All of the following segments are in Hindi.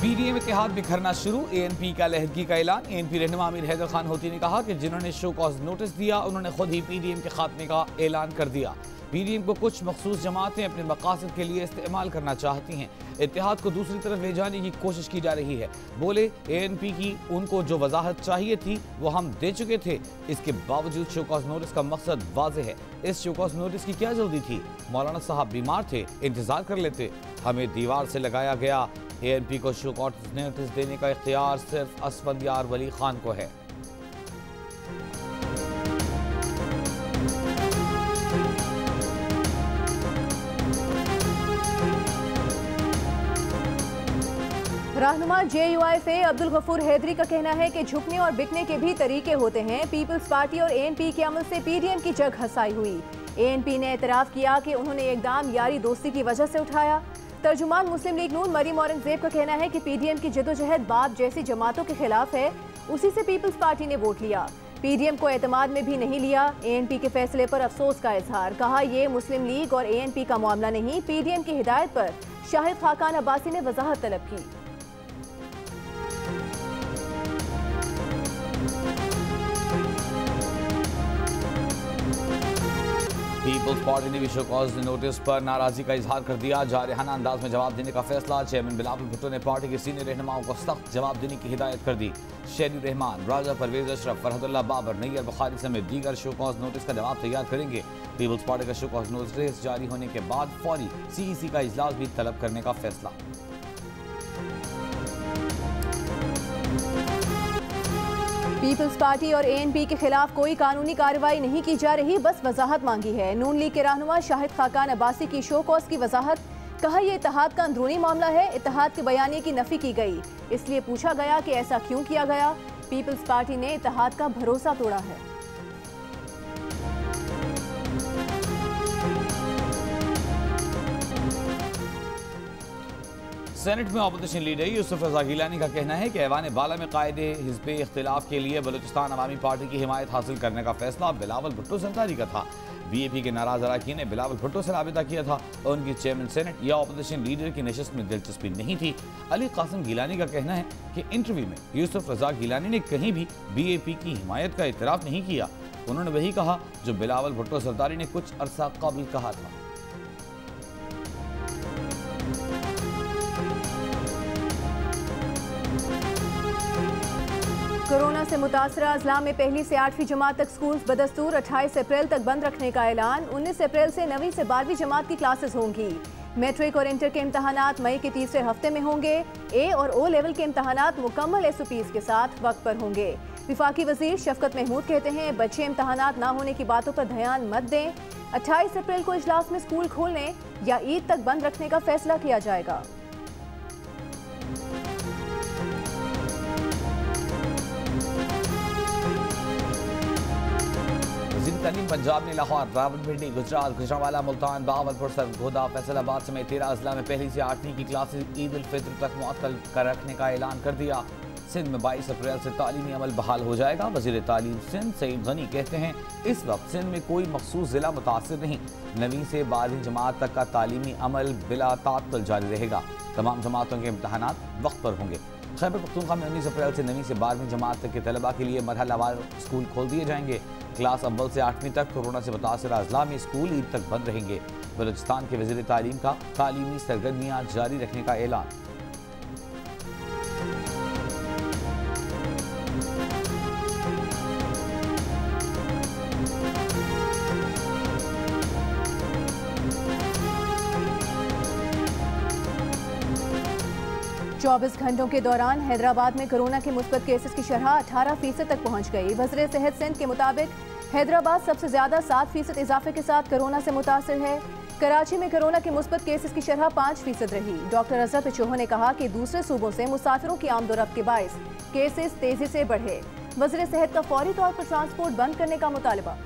पीडीएम इत्तेहाद बिखरना शुरू, एएनपी का लहदगी का ऐलान। एएनपी रहनुमा अमीर हैदर खान होती ने कहा कि जिन्होंने शो कॉज नोटिस दिया उन्होंने खुद ही पीडीएम के खात्मे का ऐलान कर दिया। पीडीएम को कुछ मखसूस जमातें अपने मकासद के लिए इस्तेमाल करना चाहती हैं। इत्तेहाद को दूसरी तरफ ले जाने की कोशिश की जा रही है। बोले एएनपी की उनको जो वजाहत चाहिए थी वो हम दे चुके थे, इसके बावजूद शो कॉज नोटिस का मकसद वाज़ेह है। इस शो कॉज नोटिस की क्या जल्दी थी? मौलाना साहब बीमार थे, इंतजार कर लेते। हमें दीवार से लगाया गया। एएनपी को शो कॉज नोटिस देने का इख्तियार सिर्फ असफंदियार वली खान को है। रहनुमा JUIFA अब्दुल गफूर हैदरी का कहना है कि झुकने और बिकने के भी तरीके होते हैं। पीपल्स पार्टी और एएनपी के अमल से पीडीएम की जग हसाई हुई। एएनपी ने एतराफ़ किया कि उन्होंने इकदाम यारी दोस्ती की वजह से उठाया। तर्जुमान मुस्लिम लीग नून मरीम औरंगजेब का कहना है कि पीडीएम की जदोजहद बाप जैसी जमातों के खिलाफ है, उसी से पीपल्स पार्टी ने वोट लिया। पीडीएम को एतमाद में भी नहीं लिया। एएनपी के फैसले पर अफसोस का इजहार। कहा यह मुस्लिम लीग और एएनपी का मामला नहीं। पीडीएम की हिदायत पर शाहिद खाकान अब्बासी ने वजाहत तलब की। पीपल्स पार्टी ने भी शो कॉज नोटिस पर नाराजगी का इजहार कर दिया। जारहाना अंदाज में जवाब देने का फैसला। चेयरमैन बिलावल भुट्टो ने पार्टी के सीनियर रहनुमाओं को सख्त जवाब देने की हिदायत कर दी। शेरी रहमान, राजा परवेज अशरफ, फरहदुल्लाह बाबर, नैयर बुखारी समेत दीगर शो कॉज नोटिस का जवाब तैयार करेंगे। पीपल्स पार्टी का शो कॉज नोटिस जारी होने के बाद फौरी CEC का इजलास भी तलब करने का फैसला। पीपल्स पार्टी और एएनपी के खिलाफ कोई कानूनी कार्रवाई नहीं की जा रही, बस वजाहत मांगी है। नून लीग के रहनुमा शाहिद खाकान अब्बासी की शो कॉज की वजाहत। कहा यह इत्तेहाद का अंदरूनी मामला है। इत्तेहाद के बयानिए की नफी की गई, इसलिए पूछा गया कि ऐसा क्यों किया गया। पीपल्स पार्टी ने इत्तेहाद का भरोसा तोड़ा है। सेनेट में अपोजिशन लीडर यूसुफ रजा गिलानी का कहना है कि ऐवान बाला में कायदे हिज़्ब इख्तिलाफ के लिए बलूचिस्तान अवामी पार्टी की हिमायत हासिल करने का फैसला बिलावल भुट्टो सरदारी का था। BAP के नाराज अरकान ने बिलावल भुट्टो से राबिता किया था और उनकी चेयरमैन सेनेट या अपोजिशन लीडर की नशिस्त में दिलचस्पी नहीं थी। अली कासिम गिलानी का कहना है कि इंटरव्यू में यूसुफ रजा गिलानी ने कहीं भी BAP की हिमायत का इतराफ़ नहीं किया। उन्होंने वही कहा जो बिलावल भुट्टो सरदारी ने कुछ अरसा कबल कहा था। कोरोना से मुतासरा अजला में पहली से 8वीं जमात तक स्कूल बदस्तूर 28 अप्रैल तक बंद रखने का ऐलान। 19 अप्रैल से 9वीं से 12वीं जमात की क्लासेस होंगी। मैट्रिक और इंटर के इम्तहानात मई के तीसरे हफ्ते में होंगे। A और O लेवल के इम्तहानात मुकम्मल SOPs के साथ वक्त पर होंगे। विफाकी वजीर शफकत महमूद कहते हैं बच्चे इम्तहानात ना होने की बातों पर ध्यान मत दें। 28 अप्रैल को इजलास में स्कूल खोलने या ईद तक बंद रखने का फैसला किया जाएगा। तालीम पंजाब ने लाहौर, रावलपिंडी, गुजरात, गुजरांवाला, मुल्तान, बहावलपुर, सरगोदा, फैसलाबाद समेत 13 अजला में पहली से 8वीं की क्लासेज ईद उल फित्र तक मुअत्तल कर रखने का ऐलान कर दिया। सिंध में 22 अप्रैल से तालीमी अमल बहाल हो जाएगा। वज़ीर तालीम सिंध सईद गनी कहते हैं इस वक्त सिंध में कोई मखसूस ज़िला मुतासिर नहीं। 9वीं से 12वीं जमात तक का तालीमी अमल बिला ताअत्तुल जारी रहेगा। तमाम जमातों के इम्तहानात वक्त पर होंगे। खैबर पख्तूनख्वा में 19 अप्रैल से 9वीं से 12वीं जमात तक के तलबा के लिए मरहलावार स्कूल खोल दिए जाएंगे। क्लास अव्वल से 8वीं तक कोरोना से मुतासर अजला में स्कूल ईद तक बंद रहेंगे। बलूचिस्तान के वज़ीर तालीम का तालीमी सरगर्मियाँ जारी रखने का ऐलान। चौबीस घंटों के दौरान हैदराबाद में कोरोना के मुस्बत केसेस की शरह 18% तक पहुंच गई। वज़ीर सेहत सिंध के मुताबिक हैदराबाद सबसे ज्यादा 7% इजाफे के साथ कोरोना से मुतासर है। कराची में कोरोना के मुस्बत केसेस की शरह 5% रही। डॉक्टर अजहर पिछोह ने कहा कि दूसरे सूबों से मुसाफिरों की आमदोरफ्त के बायस केसेस तेजी से बढ़े। वज़ीर सेहत का फौरी तौर पर ट्रांसपोर्ट बंद करने का मुतालबा।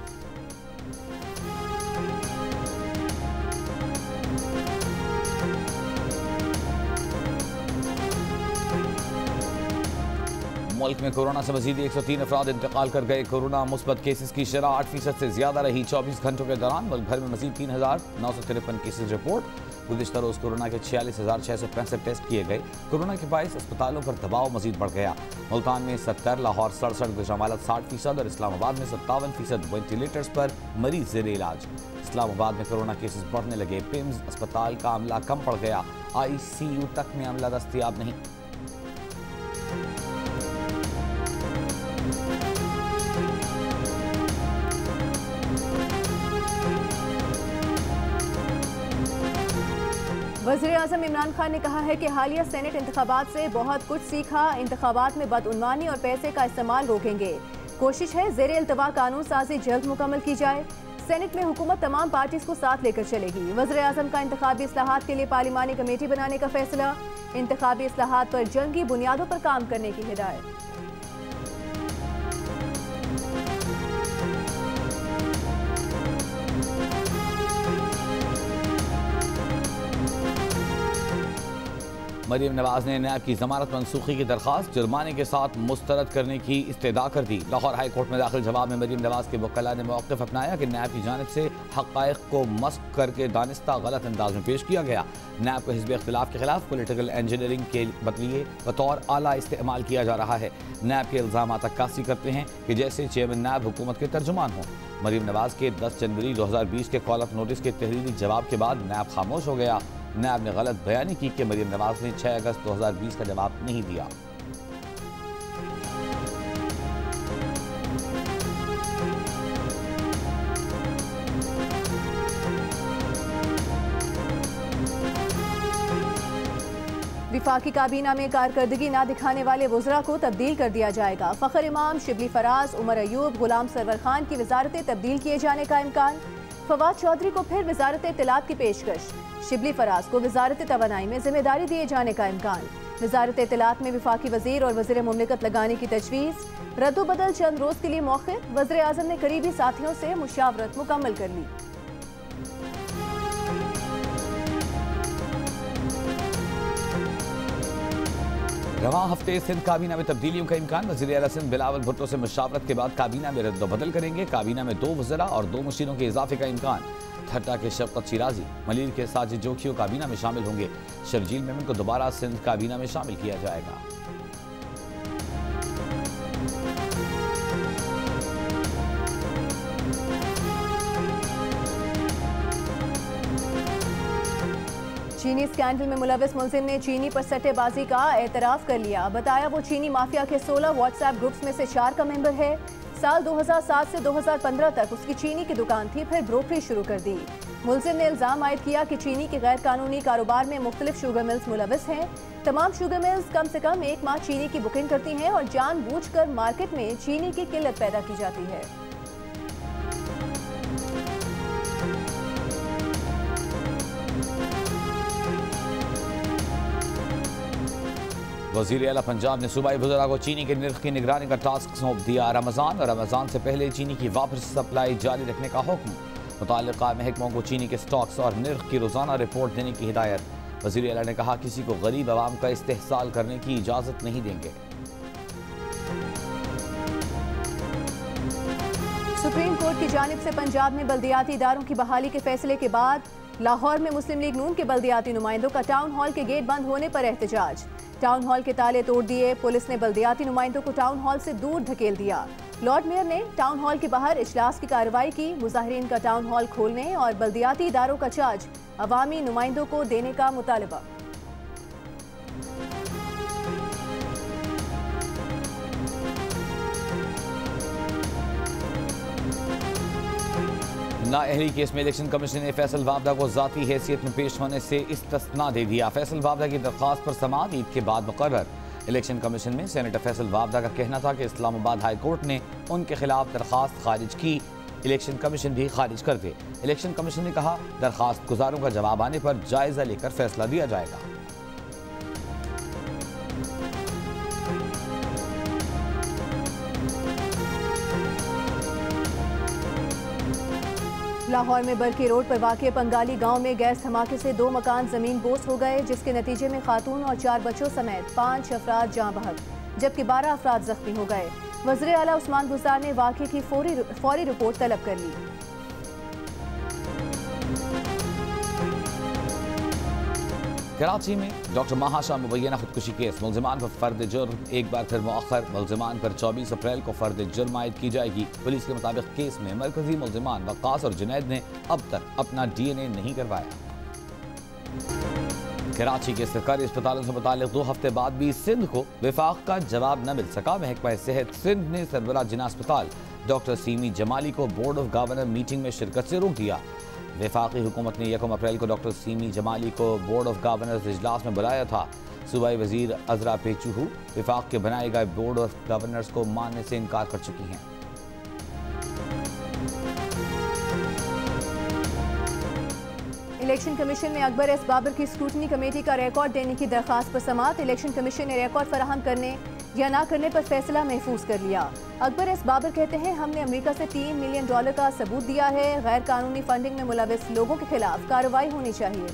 मुल्क में कोरोना से मजीद 103 अफराद इंतकाल कर गए। कोरोना मुस्बत केसेस की शरह 8% से ज्यादा रही। 24 घंटों के दौरान मुल्क भर में मजीद 3,953 केसेस रिपोर्ट। गुज़िश्ता रोज़ कोरोना के 46,665 टेस्ट किए गए। कोरोना के बायस अस्पतालों पर दबाव मजीद बढ़ गया। मुल्तान में 70, लाहौर 67, गुजरांवाला 60% और इस्लामाबाद में 57% वेंटिलेटर्स पर मरीज ज़ेर इलाज। इस्लामाबाद में कोरोना केसेस बढ़ने लगे। पिम्स अस्पताल का अमला कम पड़ गया। ICU तक में अमला दस्तयाब नहीं। वज़ीर-ए-आज़म इमरान खान ने कहा है कि हालिया सेनेट इंतखाबात से बहुत कुछ सीखा। इंतखाबात में बदउनवानी और पैसे का इस्तेमाल रोकेंगे। कोशिश है ज़ेरे इल्तवा कानून साजी जल्द मुकम्मल की जाए। सेनेट में हुकूमत तमाम पार्टीज को साथ लेकर चलेगी। वज़ीर-ए-आज़म का इंतखाबी इस्लाहात के लिए पार्लिमानी कमेटी बनाने का फैसला। इंतखाबी इस्लाहात पर जंगी बुनियादों पर काम करने की हिदायत। मरीम नवाज ने नैब की जमानत मनसूखी की दरख्वास्त जुर्माने के साथ मुस्तरद करने की इस्तदा कर दी। लाहौर हाई कोर्ट में दाखिल जवाब में मरीम नवाज के वकला ने मौक़िफ़ अपनाया कि नैब की जानिब से हक़ाइक़ को मस्क करके दानिस्ता गलत अंदाज में पेश किया गया। नैब को हिज़्ब इख्तिलाफ के खिलाफ पोलिटिकल इंजीनियरिंग के बदलिए बतौर आला इस्तेमाल किया जा रहा है। नैब के इल्ज़ाम अक्कासी करते हैं कि जैसे चेयरमैन नैब हुकूमत के तर्जुमान हों। मरीम नवाज के 10 जनवरी 2020 के कॉल ऑफ नोटिस के तहरीरी जवाब के बाद नैब खामोश हो गया। नैब ने गलत बयानी की कि मरीम नवाज ने 6 अगस्त 2020 का जवाब नहीं दिया। विफाकी काबीना में कारकर्दगी ना दिखाने वाले वज़रा को तब्दील कर दिया जाएगा। फ़खर इमाम, शिबली फराज, उमर अयूब, गुलाम सरवर खान की वजारतें तब्दील किए जाने का इम्कान। फवाद चौधरी को फिर वजारत इत्तलात की पेशकश। शिबली फराज को वजारत तवानाई में जिम्मेदारी दिए जाने का इम्कान। वजारत इत्तलात में विफाकी वजीर और वजीर मुमलिकत लगाने की तजवीज़। रद्दोबदल चंद रोज़ के लिए मौखिर। वज़ीर-ए-आज़म ने करीबी साथियों से मुशावरत मुकम्मल कर ली। रवां हफ्ते सिंध काबीना में तब्दीलियों का इम्कान। वज़ीर आला सिंध बिलावल भुट्टो से मुशावरत के बाद काबीना में रद्दोबदल करेंगे। काबीना में 2 वज़रा और 2 मुशीरों के इजाफे का इम्कान। ठट्टा के शफ़क़त शिराजी, मलिर के साजिद जोखियों काबीना में शामिल होंगे। शर्जील मेमन को दोबारा सिंध काबीना में शामिल किया जाएगा। चीनी स्कैंडल में मुलविस मुलजिम ने चीनी पर सट्टेबाजी का एतराफ़ कर लिया। बताया वो चीनी माफिया के 16 व्हाट्सएप ग्रुप्स में से 4 का मेंबर है। साल 2007 से 2015 तक उसकी चीनी की दुकान थी, फिर ब्रोकरी शुरू कर दी। मुलजिम ने इल्ज़ाम आयद किया कि चीनी के गैर कानूनी कारोबार में मुख्तलिफ शुगर मिल्स मुलविस हैं। तमाम शुगर मिल्स कम से कम 1 माह चीनी की बुकिंग करती हैं और जानबूझकर मार्केट में चीनी की किल्लत पैदा की जाती है। वज़ीर आला पंजाब ने सूबाई वज़रा को चीनी के निर्ख की निगरानी का टास्क सौंप दिया। रमज़ान से पहले चीनी की वापस सप्लाई जारी रखने का हुक्म। मुताल्लिक़ा महकमों को चीनी के स्टॉक्स और निर्ख की रोज़ाना रिपोर्ट देने की हिदायत। वज़ीर आला ने कहा किसी को गरीब आवाम का इस्तेहसाल करने की इजाज़त नहीं देंगे। सुप्रीम कोर्ट की जानिब से पंजाब में बल्दियाती इदारों की बहाली के फैसले के बाद लाहौर में मुस्लिम लीग नून के बल्दियाती नुमाइंदों का टाउन हॉल के गेट बंद होने पर एहतजाज। टाउन हॉल के ताले तोड़ दिए। पुलिस ने बल्दियाती नुमाइंदों को टाउन हॉल से दूर धकेल दिया। लॉर्ड मेयर ने टाउन हॉल के बाहर इजलास की कार्रवाई की। मुजाहिरीन का टाउन हॉल खोलने और बल्दियाती इदारों का चार्ज अवामी नुमाइंदों को देने का मुतालबा। नाअहली केस में इलेक्शन कमीशन ने फैसल वावदा को ज़ाती हैसियत में पेश होने से इस्तिस्ना दे दिया। फैसल वावदा की दरख्वास्त पर समाअत ईद के बाद मुकर्रर। इलेक्शन कमीशन में सेनेटर फैसल वावदा का कहना था कि इस्लामाबाद हाई कोर्ट ने उनके खिलाफ दरख्वास्त खारिज की, इलेक्शन कमीशन भी खारिज कर दे। इलेक्शन कमीशन ने कहा दरख्वास्त गुजारों का जवाब आने पर जायजा लेकर फैसला दिया जाएगा। लाहौर में बरकी रोड पर वाक़े पंगाली गांव में गैस धमाके से 2 मकान जमीन बोस हो गए, जिसके नतीजे में खातून और 4 बच्चों समेत 5 अफराद जाँ बहक, जबकि 12 अफराद जख्मी हो गए। वज़ीर आला उस्मान गुज़ार ने वाक़े की फौरी रिपोर्ट तलब कर ली। कराची में डॉक्टर महाशा मुबैना खुदकुशी केस मुलजिमान पर फर्द जुर्म एक बार फिर मुअख्खर। मुलजिमान पर 24 अप्रैल को फर्द जुर्म आयद की जाएगी। पुलिस के मुताबिक केस में मरकजी मुलजिमान वक्कास और जुनैद ने अब तक अपना DNA नहीं करवाया। कराची के सरकारी अस्पतालों से मुतालिक 2 हफ्ते बाद भी सिंध को विफाक का जवाब न मिल सका। महकमा सेहत सिंध ने सरबराह जिना अस्पताल डॉक्टर सीमी जमाली को बोर्ड ऑफ गवर्नर मीटिंग में शिरकत से रोक दिया। वफाकी हुकूमत ने 1 अप्रैल को डॉक्टर सीमी जमाली को बोर्ड ऑफ गवर्नर्स इजलास में बुलाया था। सूबाई वजीर अजरा पेचूहू वफाक के बनाए गए बोर्ड ऑफ गवर्नर्स को मानने से इनकार कर चुकी हैं। इलेक्शन कमीशन में अकबर एस बाबर की स्क्रूटनी कमेटी का रिकॉर्ड देने की दरखास्त पर समाअत। इलेक्शन कमीशन ने रिकॉर्ड फराहम करने या ना करने पर फैसला महफूज कर लिया। अकबर एस बाबर कहते हैं, हमने अमेरिका से $3 मिलियन का सबूत दिया है। गैर कानूनी फंडिंग में मुलविस लोगों के खिलाफ कार्रवाई होनी चाहिए।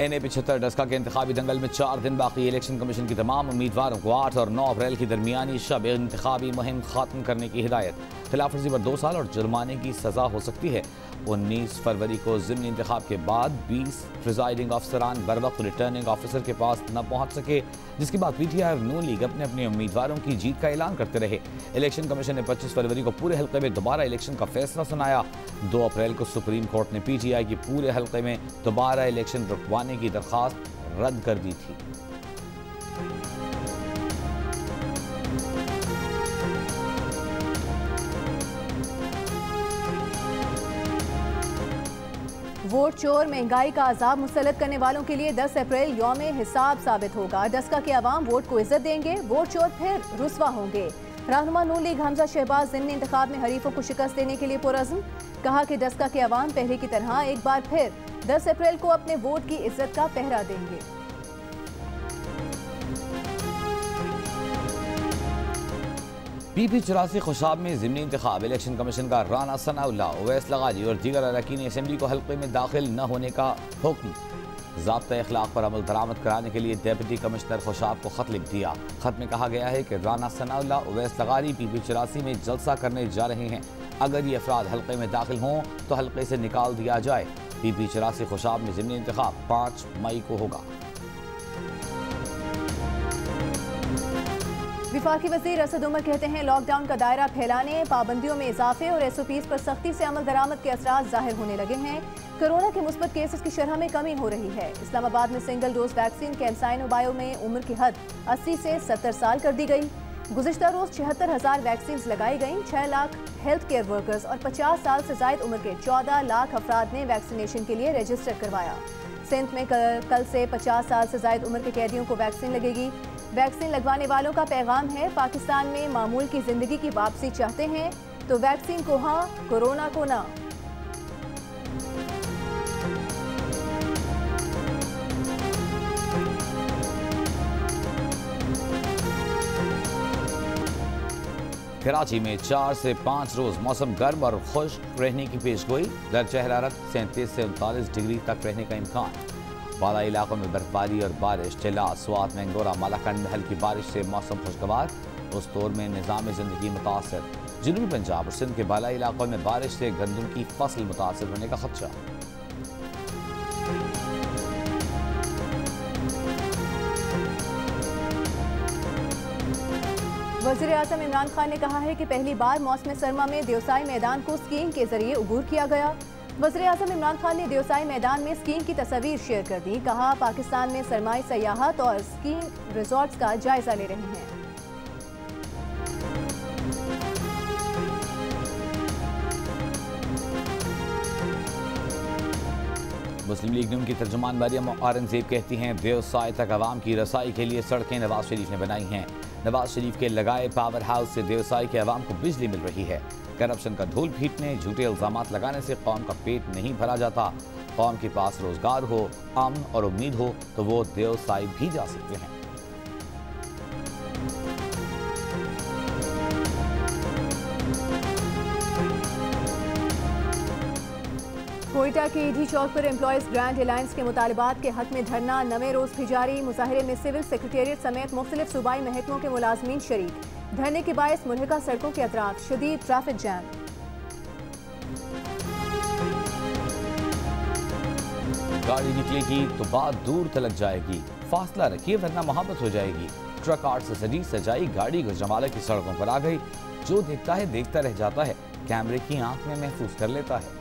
NA-75 डस्का के इंतखाबी दंगल में 4 दिन बाकी। इलेक्शन कमीशन की तमाम उम्मीदवारों को 8 और 9 अप्रैल की दरमियानी शब इंतखाबी मुहिम खत्म करने की हिदायत। खिलाफ वर्जी पर 2 साल और जुर्माने की सजा हो सकती है। 19 फरवरी को ज़िमनी इंतखाब के बाद 20 प्रिजाइडिंग अफसरान बर वक्त रिटर्निंग ऑफिसर के पास न पहुँच सके, जिसके बाद PTI और नून लीग अपने अपने उम्मीदवारों की जीत का ऐलान करते रहे। इलेक्शन कमीशन ने 25 फरवरी को पूरे हल्के में दोबारा इलेक्शन का फैसला सुनाया। 2 अप्रैल को सुप्रीम कोर्ट ने PTI की पूरे हल्के में दोबारा इलेक्शन रुकवाने की दरख्वास्त रद्द कर दी थी। वोट चोर महंगाई का अजाब मुसल्लत करने वालों के लिए 10 अप्रैल यौम हिसाब साबित होगा। डस्का के अवाम वोट को इज्जत देंगे, वोट चोर फिर रुस्वा होंगे। रहनुमा नून लीग हमजा शहबाज ज़िमनी इंतखाब में हरीफों को शिकस्त देने के लिए पुरअज़्म। कहा कि डस्का के अवाम पहले की तरह एक बार फिर 10 अप्रैल को अपने वोट की इज्जत का पहरा देंगे। PP-84 खुशाब में ज़िमनी इंतखाब। इलेक्शन कमीशन का राना सनाउल्लाह, उवैस लगाजी और दीगर अरकान असम्बली को हल्के में दाखिल न होने का हुक्म। ज़ाब्ता अखलाक पर अमल दरामद कराने के लिए डिप्टी कमिश्नर खुशाब को खत लिख दिया। खत में कहा गया है कि राना सनाउल्लाह, उवैस लगाजी PP-84 में जलसा करने जा रहे हैं। अगर ये अफराद हल्के में दाखिल हों तो हल्के से निकाल दिया जाए। PP-84 खुशाब में ज़िमनी इंतखाब 5 मई को होगा। विफाकी वज़ीर असद उमर कहते हैं, लॉकडाउन का दायरा फैलाने, पाबंदियों में इजाफे और SOPs पर सख्ती से अमल दरामद के असरात जाहिर होने लगे हैं। कोरोना के मुस्बत केसेस की शरह में कमी हो रही है। इस्लामाबाद में सिंगल डोज वैक्सीन कैंसाइन बायो में उम्र की हद 80 से 70 साल कर दी गई। गुज़िश्ता रोज 76,000 वैक्सीन लगाई गईं। 6 लाख हेल्थ केयर वर्कर्स और 50 साल से जायद उम्र के 14 लाख अफराद ने वैक्सीनेशन के लिए रजिस्टर करवाया। सिंध में कल से 50 साल से जायद उम्र के कैदियों को वैक्सीन लगेगी। वैक्सीन लगवाने वालों का पैगाम है, पाकिस्तान में मामूल की जिंदगी की वापसी चाहते हैं तो वैक्सीन को हाँ, कोरोना को ना। कराची में 4 से 5 रोज मौसम गर्म और खुश्क रहने की पेशगोई। दर्जा हरारत 37 से 39 डिग्री तक रहने का इम्कान। बाला इलाकों में बर्फबारी और बारिश। चिला, स्वात, मैंगोरा, मालाकंड में हल्की बारिश से मौसम खुशगवार। उस दौर में निज़ाम ज़िंदगी मुतासर। जनूबी पंजाब और सिंध के बाला इलाकों में बारिश से गंदम की फसल मुतासर होने का खदशा। वज़ीर आज़म इमरान खान ने कहा है कि पहली बार मौसम सरमा में देवसाई मैदान को स्कीइंग के जरिए अबूर किया गया। वज़ीर आज़म इमरान खान ने देवसाई मैदान में स्कीइंग की तस्वीर शेयर कर दी। कहा, पाकिस्तान में सरमाई सयाहत और स्कीइंग रिजॉर्ट्स का जायजा ले रहे हैं। मुस्लिम लीग नून की तर्जुमान मरियम औरंगजेब कहती हैं, देवसाई तक आवाम की रसाई के लिए सड़कें नवाज शरीफ ने बनाई हैं। नवाज शरीफ के लगाए पावर हाउस से देवसाई के आवाम को बिजली मिल रही है। करप्शन का धूल पीटने, झूठे इल्जामात लगाने से कौम का पेट नहीं भरा जाता। कौम के पास रोजगार हो, अमन और उम्मीद हो तो वो देवसाई भी जा सकते हैं। कोयटा के ईडी चौक पर एम्प्लॉयज ग्रांड अलायंस के मुतालबात के हक में धरना 9वें रोज भी जारी। मुजाहिरे में सिविल सेक्रेटेरिएट समेत मुख्तलिफ सूबाई महकमों के मुलाजमीन शरीक। धरने के बायस मुल्हिका सड़कों के अतराफ शदीद ट्रैफिक जैम। गाड़ी निकलेगी तो बात दूर तलक जाएगी, फासला रखिए वरना मोहब्बत हो जाएगी। ट्रक आर्ट से सजी सजाई गाड़ी गुजरांवाला की सड़कों पर आ गई। जो देखता है देखता रह जाता है, कैमरे की आंख में महफूज कर लेता है।